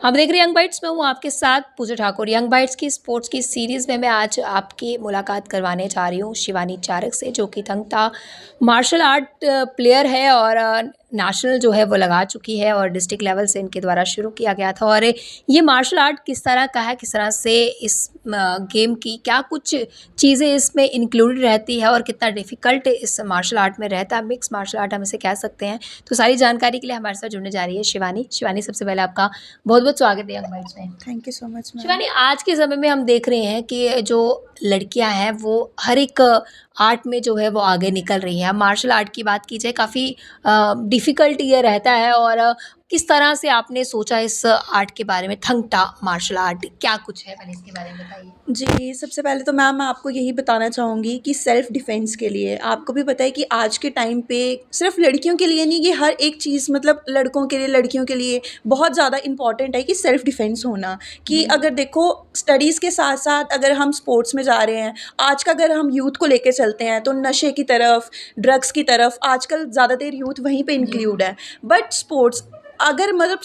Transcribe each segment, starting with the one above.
हम देख रहे हैं यंग बाइट्स में हूँ आपके साथ पूजा ठाकुर। यंग बाइट्स की स्पोर्ट्स की सीरीज़ में मैं आज आपकी मुलाकात करवाने जा रही हूँ शिवानी चारक से, जो कि थंगता मार्शल आर्ट प्लेयर है और नेशनल जो है वो लगा चुकी है और डिस्ट्रिक्ट लेवल से इनके द्वारा शुरू किया गया था। और ये मार्शल आर्ट किस तरह का है, किस तरह से इस गेम की क्या कुछ चीज़ें इसमें इंक्लूडेड रहती है और कितना डिफ़िकल्ट इस मार्शल आर्ट में रहता है, मिक्स मार्शल आर्ट हम इसे कह सकते हैं। तो सारी जानकारी के लिए हमारे साथ जुड़ने जा रही है शिवानी। शिवानी, सबसे पहले आपका बहुत बहुत स्वागत है यंग बाइट्स में। Thank you so much ma'am. Shivani, आज के समय में हम देख रहे हैं कि जो लड़कियां हैं वो हर एक आर्ट में जो है वो आगे निकल रही हैं। मार्शल आर्ट की बात की जाए, काफ़ी डिफ़िकल्ट ये रहता है। और किस तरह से आपने सोचा इस आर्ट के बारे में, थंगता मार्शल आर्ट क्या कुछ है, पहले इसके बारे में बताइए। जी, सबसे पहले तो मैम मैं आपको यही बताना चाहूँगी कि सेल्फ़ डिफ़ेंस के लिए आपको भी पता है कि आज के टाइम पे सिर्फ़ लड़कियों के लिए नहीं, ये हर एक चीज़ मतलब लड़कों के लिए, लड़कियों के लिए बहुत ज़्यादा इम्पॉर्टेंट है कि सेल्फ़ डिफ़ेंस होना। कि अगर देखो स्टडीज़ के साथ-साथ अगर हम स्पोर्ट्स में जा रहे हैं, आज का अगर हम यूथ को लेके चलते हैं तो नशे की तरफ, ड्रग्स की तरफ आजकल ज़्यादातर यूथ वहीं पे इंक्लूड है। बट स्पोर्ट्स अगर मतलब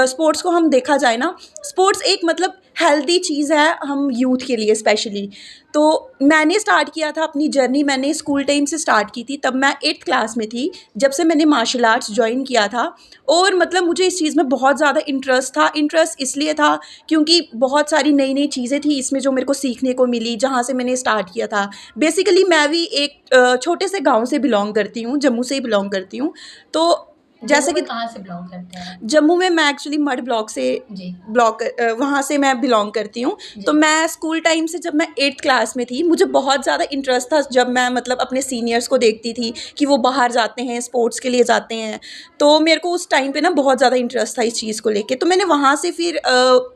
स्पोर्ट्स को हम देखा जाए ना, स्पोर्ट्स एक मतलब हेल्दी चीज़ है हम यूथ के लिए स्पेशली। तो मैंने स्टार्ट किया था अपनी जर्नी, मैंने स्कूल टाइम से स्टार्ट की थी, तब मैं 8th क्लास में थी जब से मैंने मार्शल आर्ट्स जॉइन किया था। और मतलब मुझे इस चीज़ में बहुत ज़्यादा इंटरेस्ट था। इंटरेस्ट इसलिए था क्योंकि बहुत सारी नई नई चीज़ें थी इसमें जो मेरे को सीखने को मिली जहाँ से मैंने स्टार्ट किया था। बेसिकली मैं भी एक छोटे से गाँव से बिलोंग करती हूँ, जम्मू से ही बिलोंग करती हूँ। तो जैसे कि कहाँ से बिलोंग करते हैं? जम्मू में मैं एक्चुअली मड ब्लॉक से जी। वहाँ से मैं बिलोंग करती हूँ। तो मैं स्कूल टाइम से जब मैं 8th क्लास में थी, मुझे बहुत ज़्यादा इंटरेस्ट था जब मैं मतलब अपने सीनियर्स को देखती थी कि वो बाहर जाते हैं, स्पोर्ट्स के लिए जाते हैं। तो मेरे को उस टाइम पे ना बहुत ज़्यादा इंटरेस्ट था इस चीज़ को लेके। तो मैंने वहाँ से फिर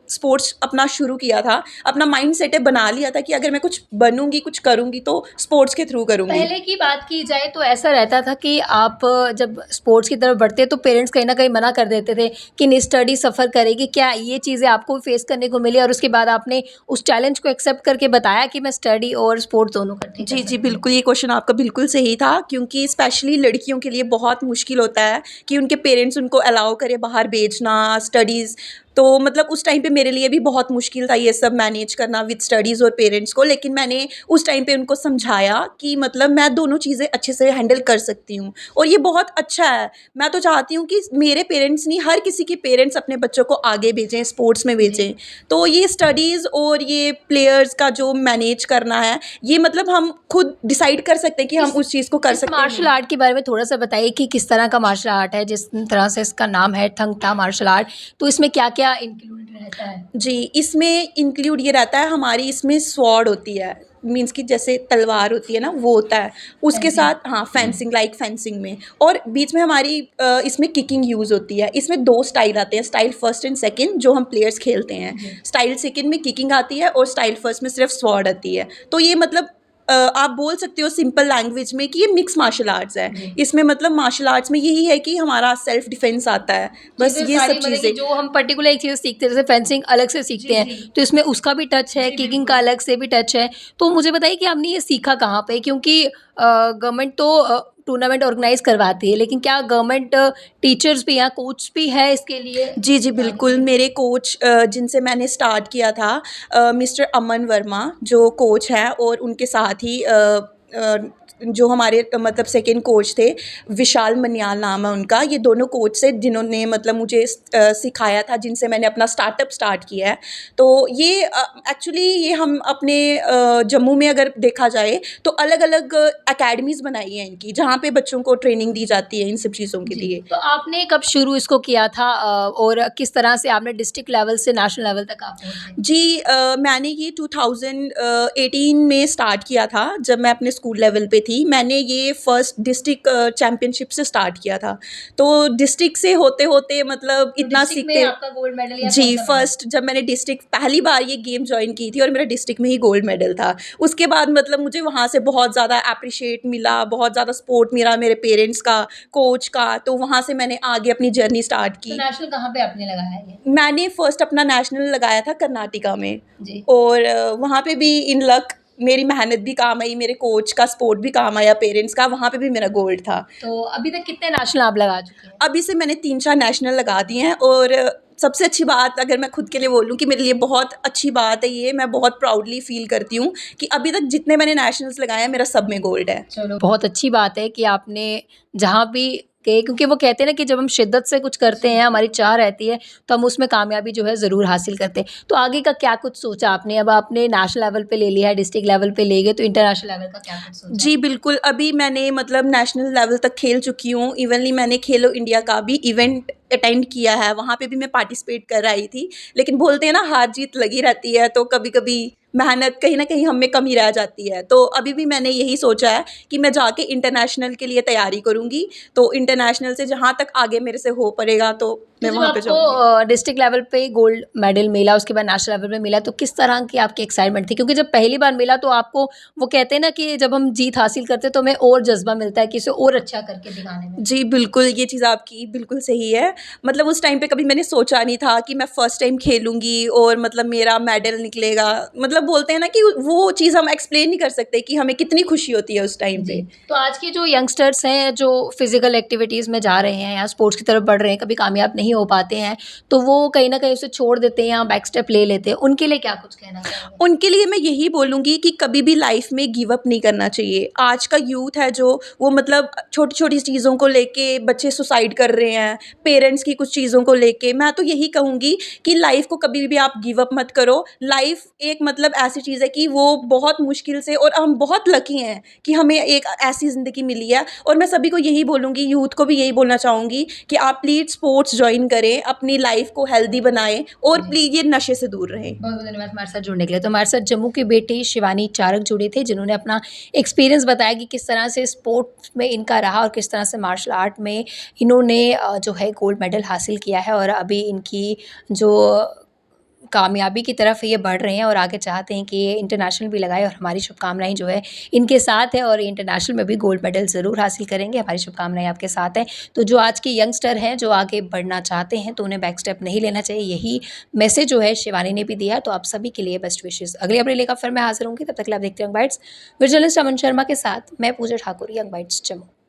स्पोर्ट्स अपना शुरू किया था। अपना माइंड सेटअप बना लिया था कि अगर मैं कुछ बनूँगी, कुछ करूँगी तो स्पोर्ट्स के थ्रू करूँगी। पहले की बात की जाए तो ऐसा रहता था कि आप जब स्पोर्ट्स की तरफ बढ़ते तो पेरेंट्स कहीं न कहीं मना कर देते थे कि नहीं, स्टडी सफ़र करेगी। क्या ये चीज़ें आपको भी फेस करने को मिली और उसके बाद आपने उस चैलेंज को एक्सेप्ट करके बताया कि मैं स्टडी और स्पोर्ट्स दोनों इकट्ठे कर जी, जी, सकती हूँ? बिल्कुल, ये क्वेश्चन आपका बिल्कुल सही था क्योंकि स्पेशली लड़कियों के लिए बहुत मुश्किल होता है कि उनके पेरेंट्स उनको अलाउ करें बाहर भेजना, स्टडीज़। तो मतलब उस टाइम पे मेरे लिए भी बहुत मुश्किल था ये सब मैनेज करना विद स्टडीज़ और पेरेंट्स को। लेकिन मैंने उस टाइम पे उनको समझाया कि मतलब मैं दोनों चीज़ें अच्छे से हैंडल कर सकती हूँ और ये बहुत अच्छा है। मैं तो चाहती हूँ कि मेरे पेरेंट्स नहीं, हर किसी के पेरेंट्स अपने बच्चों को आगे भेजें, स्पोर्ट्स में भेजें। तो ये स्टडीज़ और ये प्लेयर्स का जो मैनेज करना है, ये मतलब हम खुद डिसाइड कर सकते हैं कि हम उस चीज़ को कर इस सकते हैं। मार्शल आर्ट के बारे में थोड़ा-सा बताइए कि किस तरह का मार्शल आर्ट है, जिस तरह से इसका नाम है थंगता मार्शल आर्ट, तो इसमें क्या-क्या इंक्लूडेड रहता है? जी, इसमें इंक्लूड ये रहता है, हमारी इसमें स्वॉर्ड होती है, मीन्स कि जैसे तलवार होती है ना, वो होता है। उसके फेंसिंग। साथ हाँ, फेंसिंग लाइक फेंसिंग में और बीच में हमारी इसमें किकिंग यूज़ होती है। इसमें 2 स्टाइल आते हैं, स्टाइल फर्स्ट एंड सेकंड जो हम प्लेयर्स खेलते हैं। जी। स्टाइल सेकंड में किकिंग आती है और स्टाइल फर्स्ट में सिर्फ स्वॉर्ड आती है। तो ये मतलब आप बोल सकते हो सिंपल लैंग्वेज में कि ये मिक्स मार्शल आर्ट्स है। जी। इसमें मतलब मार्शल आर्ट्स में यही है कि हमारा सेल्फ डिफेंस आता है, बस चीज़ें ये सारी सब मतलब कि चीज़ें। जो हम पर्टिकुलर एक चीज़ सीखते हैं, जैसे फेंसिंग अलग से सीखते हैं, तो इसमें उसका भी टच है, किकिंग का अलग से भी टच है। तो मुझे बताइए कि आपने ये सीखा कहाँ पे? क्योंकि गवर्नमेंट तो टूर्नामेंट ऑर्गेनाइज़ करवाती है, लेकिन क्या गवर्नमेंट टीचर्स भी या कोच भी है इसके लिए? जी, जी, बिल्कुल, मेरे कोच जिनसे मैंने स्टार्ट किया था मिस्टर अमन वर्मा जो कोच हैं और उनके साथ ही अ, जो हमारे मतलब सेकंड कोच थे, विशाल मन्याल नाम है उनका। ये दोनों कोच से जिन्होंने मतलब मुझे सिखाया था, जिनसे मैंने अपना स्टार्टअप स्टार्ट किया है। तो ये एक्चुअली ये हम अपने जम्मू में अगर देखा जाए तो अलग-अलग अकेडमीज़ बनाई हैं इनकी, जहाँ पे बच्चों को ट्रेनिंग दी जाती है इन सब चीज़ों के जी, लिए। तो आपने कब शुरू इसको किया था और किस तरह से आपने डिस्ट्रिक्ट लेवल से नेशनल लेवल तक आप पहुँचे? जी मैंने ये 2018 में स्टार्ट किया था जब मैं अपने स्कूल लेवल पे थी। मैंने ये फर्स्ट डिस्ट्रिक्ट चैंपियनशिप से स्टार्ट किया था। तो डिस्ट्रिक्ट से होते-होते मतलब तो इतना डिस्ट्रिक्ट में सीखते। आपका गोल्ड मेडल या जी, कौन-सा मेडल? फर्स्ट जब मैंने डिस्ट्रिक्ट पहली बार ये गेम जॉइन की थी और मेरा डिस्ट्रिक्ट में ही गोल्ड मेडल था। उसके बाद मतलब मुझे वहाँ से बहुत ज़्यादा एप्रिशिएट मिला, बहुत ज़्यादा सपोर्ट मिला मेरे पेरेंट्स का, कोच का, तो वहाँ से मैंने आगे अपनी जर्नी स्टार्ट तो की। नेशनल कहाँ पे आपने लगाया ये? मैंने फर्स्ट अपना नेशनल लगाया था कर्नाटका में जी। और वहाँ पे भी इन लक मेरी मेहनत भी काम आई, मेरे कोच का सपोर्ट भी काम आया, पेरेंट्स का, वहाँ पे भी मेरा गोल्ड था। तो अभी तक कितने नेशनल आप लगा चुके हैं? अभी से मैंने 3-4 नेशनल लगा दिए हैं और सबसे अच्छी बात अगर मैं खुद के लिए बोलूँ कि मेरे लिए बहुत अच्छी बात है ये, मैं बहुत प्राउडली फ़ील करती हूँ कि अभी तक जितने मैंने नेशनल्स लगाए हैं मेरा सब में गोल्ड है। चलो बहुत अच्छी बात है कि आपने जहाँ भी गए, क्योंकि वो कहते हैं ना कि जब हम शिद्दत से कुछ करते हैं, हमारी चाह रहती है, तो हम उसमें कामयाबी जो है ज़रूर हासिल करते हैं। तो आगे का क्या कुछ सोचा आपने? अब आपने नेशनल लेवल पे ले लिया है, डिस्ट्रिक्ट लेवल पे ले गए, तो इंटरनेशनल लेवल का क्या कुछ सोचा? जी, बिल्कुल, अभी मैंने मतलब नेशनल लेवल तक खेल चुकी हूँ, इवनली मैंने खेलो इंडिया का भी इवेंट अटेंड किया है, वहाँ पे भी मैं पार्टिसिपेट कर आई थी। लेकिन बोलते हैं ना हार-जीत लगी रहती है, तो कभी-कभी मेहनत कहीं न कहीं हम में कमी रह जाती है। तो अभी भी मैंने यही सोचा है कि मैं जाके इंटरनेशनल के लिए तैयारी करूँगी, तो इंटरनेशनल से जहाँ तक आगे मेरे से हो पड़ेगा तो तो मैं जब वहाँ पे आपको जाऊँगी। डिस्ट्रिक्ट लेवल पे गोल्ड मेडल मिला, उसके बाद नेशनल लेवल पे मिला, तो किस तरह की आपकी एक्साइटमेंट थी? क्योंकि जब पहली बार मिला तो आपको वो कहते हैं ना कि जब हम जीत हासिल करते हैं तो हमें और जज़्बा मिलता है कि इसे और अच्छा करके दिखाने में। जी, बिल्कुल, ये चीज़ आपकी बिल्कुल सही है। मतलब उस टाइम पे कभी मैंने सोचा नहीं था कि मैं फर्स्ट टाइम खेलूँगी और मतलब मेरा मेडल निकलेगा। मतलब बोलते हैं ना कि वो चीज़ हम एक्सप्लेन नहीं कर सकते कि हमें कितनी खुशी होती है उस टाइम जी, पे। तो आज के जो यंगस्टर्स हैं, जो फ़िज़िकल एक्टिविटीज़ में जा रहे हैं या स्पोर्ट्स की तरफ बढ़ रहे हैं, कभी कामयाब नहीं हो पाते हैं, तो वो कहीं न कहीं उसे छोड़ देते हैं या बैक स्टेप ले लेते हैं, उनके लिए क्या कुछ कहना चाहेंगे? उनके लिए मैं यही बोलूँगी कि कभी भी लाइफ़ में गिव अप नहीं करना चाहिए। आज का यूथ है जो वो मतलब छोटी-छोटी चीज़ों को लेके बच्चे सुसाइड कर रहे हैं, पेरेंट्स की कुछ चीज़ों को लेके। मैं तो यही कहूँगी कि लाइफ़ को कभी भी आप गिव अप मत करो। लाइफ़ एक मतलब ऐसी चीज़ है कि वो बहुत मुश्किल से और हम बहुत लकी हैं कि हमें एक ऐसी ज़िंदगी मिली है और मैं सभी को यही बोलूँगी, यूथ को भी यही बोलना चाहूँगी कि आप प्लीज़ स्पोर्ट्स जॉइन करें, अपनी लाइफ़ को हेल्दी बनाएँ और जी। प्लीज़ ये नशे से दूर रहें। बहुत-बहुत धन्यवाद हमारे साथ जुड़ने के लिए। तो हमारे साथ जम्मू की बेटी शिवानी चारक जुड़ी थी, जिन्होंने अपना एक्सपीरियंस बताया कि किस तरह से स्पोर्ट्स में इनका रहा और किस तरह से मार्शल आर्ट में इन्होंने जो है गोल्ड मेडल हासिल किया है और अभी इनकी जो कामयाबी की तरफ ये बढ़ रहे हैं और आगे चाहते हैं कि ये इंटरनेशनल भी लगाए और हमारी शुभकामनाएँ जो है इनके साथ है और ये इंटरनेशनल में भी गोल्ड मेडल ज़रूर हासिल करेंगे। हमारी शुभकामनाएँ आपके साथ हैं। तो जो आज के यंगस्टर हैं, जो आगे बढ़ना चाहते हैं, तो उन्हें बैक स्टेप नहीं लेना चाहिए। यही मैसेज जो है शिवानी ने भी दिया है। तो आप सभी के लिए बेस्ट विशेज़। अगली अपडेट लेकर फिर मैं हाज़िर होंगी। तब तक के लिए आप देखते रहो यंग बाइट्स। विद जर्नलिस्ट अमन शर्मा के साथ मैं पूजा ठाकुर, यंग बाइट्स जम्मू।